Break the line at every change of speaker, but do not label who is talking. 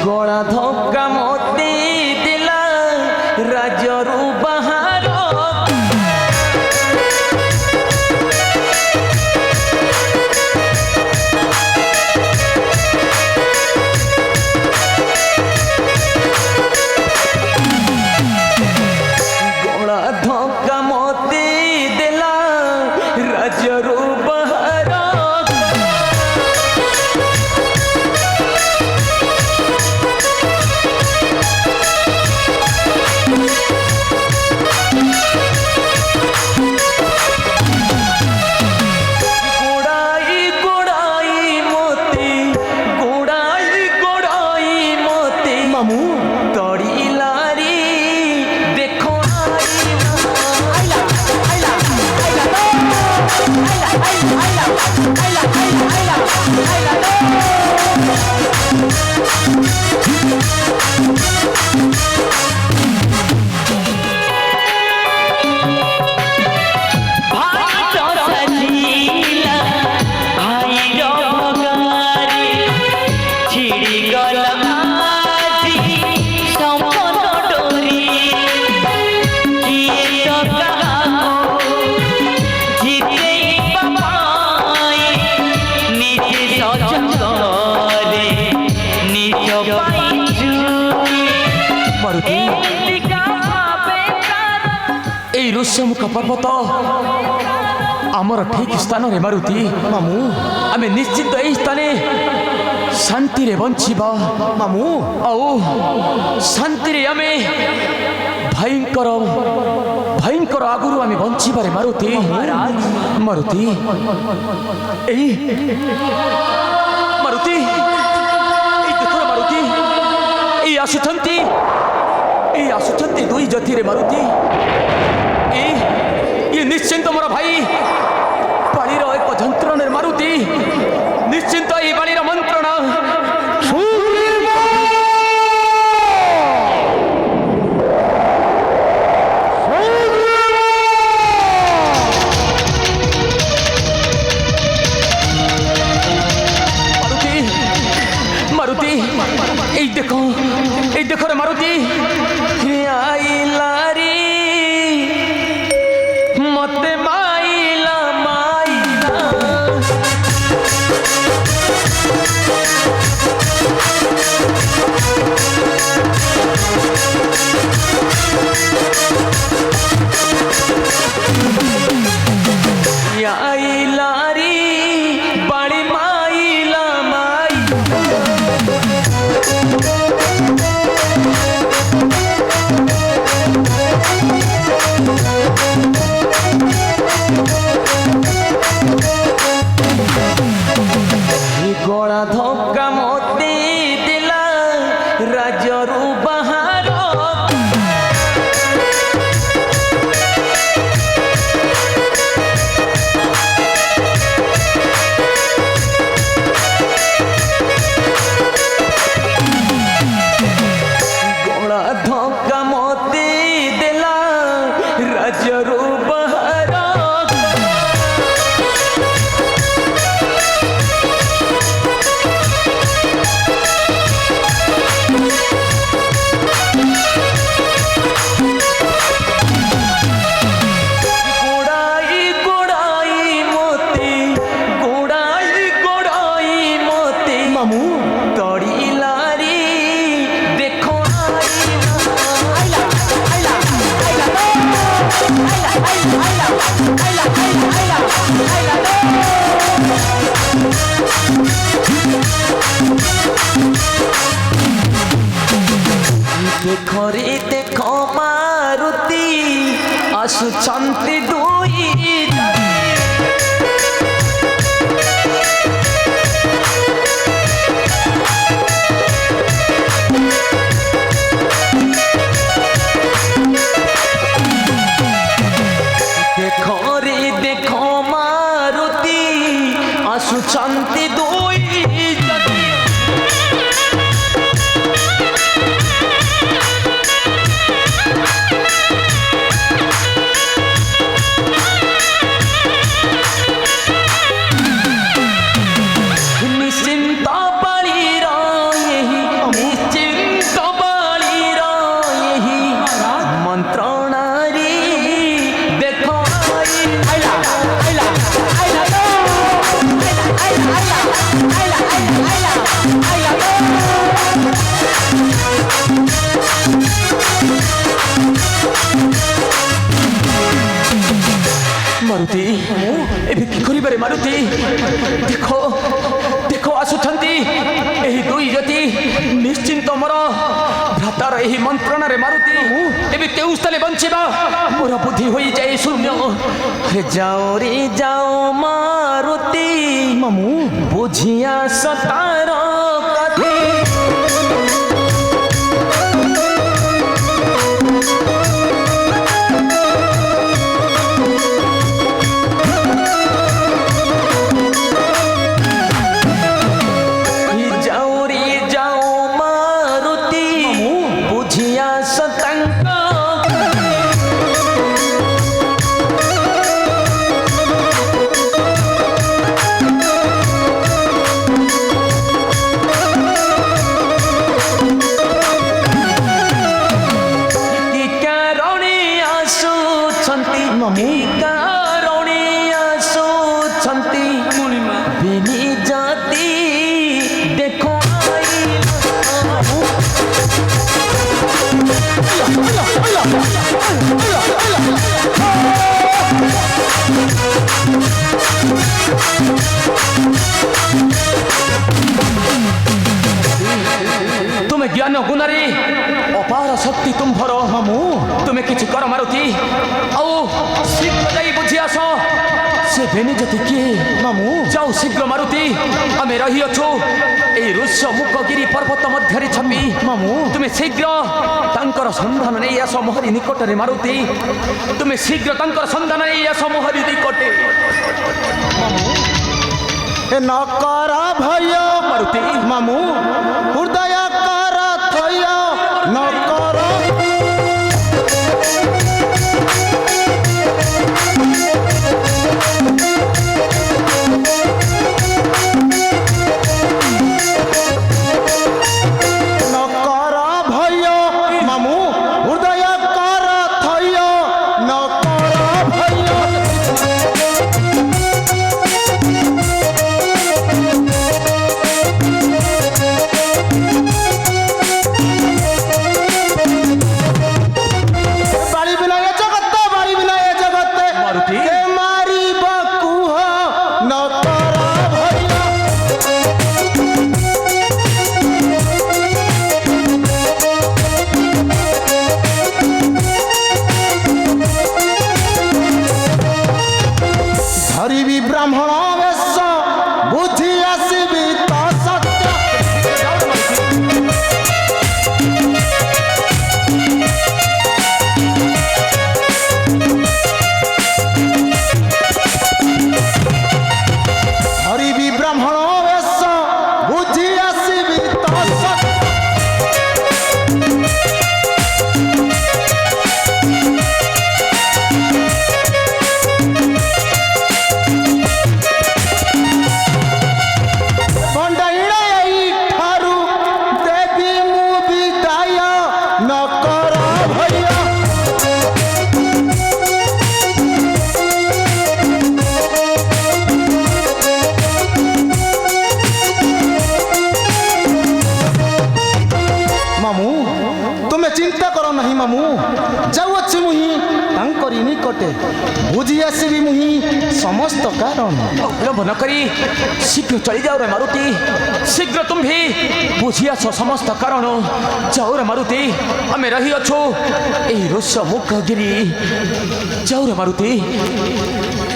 गला धक्का मते दिला राजरू बाहर गला धक्का मते दिला राजरू बाहर ऋष्यमुख पर्वत आमर ठीक स्थान रे मारुति मामू आमे निश्चित एही स्थाने शांति रे बंचिबा मामू आओ शांति रे आमे भयंकर भयंकर आगुरु आमे बंचिबा रे मारुति मारुति एही मारुति एही देखो मारुति एही आसुछंती दुई जति रे मारुति ये निश्चिंत मोर भाई बाणीर एक जंत्रण मारुति निश्चिंत ये बाणीर मंत्रणा मारुति मारुति देखो रे मारुति मते माइला माइला आइला रे बाड़ी माइला गला धक्का मते दिला राजरू बाहर गला धक्का मते दिला राजरू बाहर देखो रे देखो मारुति आसुछंती दुई देखो रे देखो मारुति आसुछंती दुई ମାରୁତି ଦେଖ ଦେଖ ଆସୁଛନ୍ତି ଏହି ଦୁଇ ଜ୍ୟୋତି ନିଶ୍ଚିନ୍ତ ମୋର ଭ୍ରାତାର ଏହି ମନ୍ତ୍ରଣାରେ ମାରୁତି ଏବେ କେଉଁ ସ୍ଥଳେ ବଞ୍ଚିବା ମୋର ବୁଦ୍ଧି ହୋଇଯାଏ ଶୂନ୍ୟ ଯାଅ ରେ ଯାଅ ମାରୁତି
ମାମୁଁ
ବୁଝିଆ ସତାର କଥା तुम ज्ञान गुणारी अपार शक्ति तुम्भर
मामू
तुम्हें किसी कर मारुति आओ शीघ्र जाई बुझी आस से बेनी जति किए
मामू
जाओ शीघ्र मारुति आमे रही अछु ए ऋष्य मुखगिरी पर्वत मध्य छपी
मामू
तुम्हें शीघ्र तांकर संधान नहीं आस मोहरी निकट रे मारुति तुम्हें शीघ्र तांकर संधान नहीं आस मोहरी निकटे
न कर भय
मारुति
मामू हृदय कर थय न कर ब्राह्मण वेश बुद्धि आसबी तो सत्य हरिवी ब्राह्मण वेश बुद्धि आसबी तो सत्य मामू जाऊँ मुही तांकरी निकटे बुझी आसबी मुही समस्त कारण
विलंब न करी शीघ्र चली जाओ रे मारुति शीघ्र तुम भी बुझी आस समस्त कारण जाओ रे मारुति आमे रही अच्छो ए ऋष्य मुखगिरी जाओ रे मारुति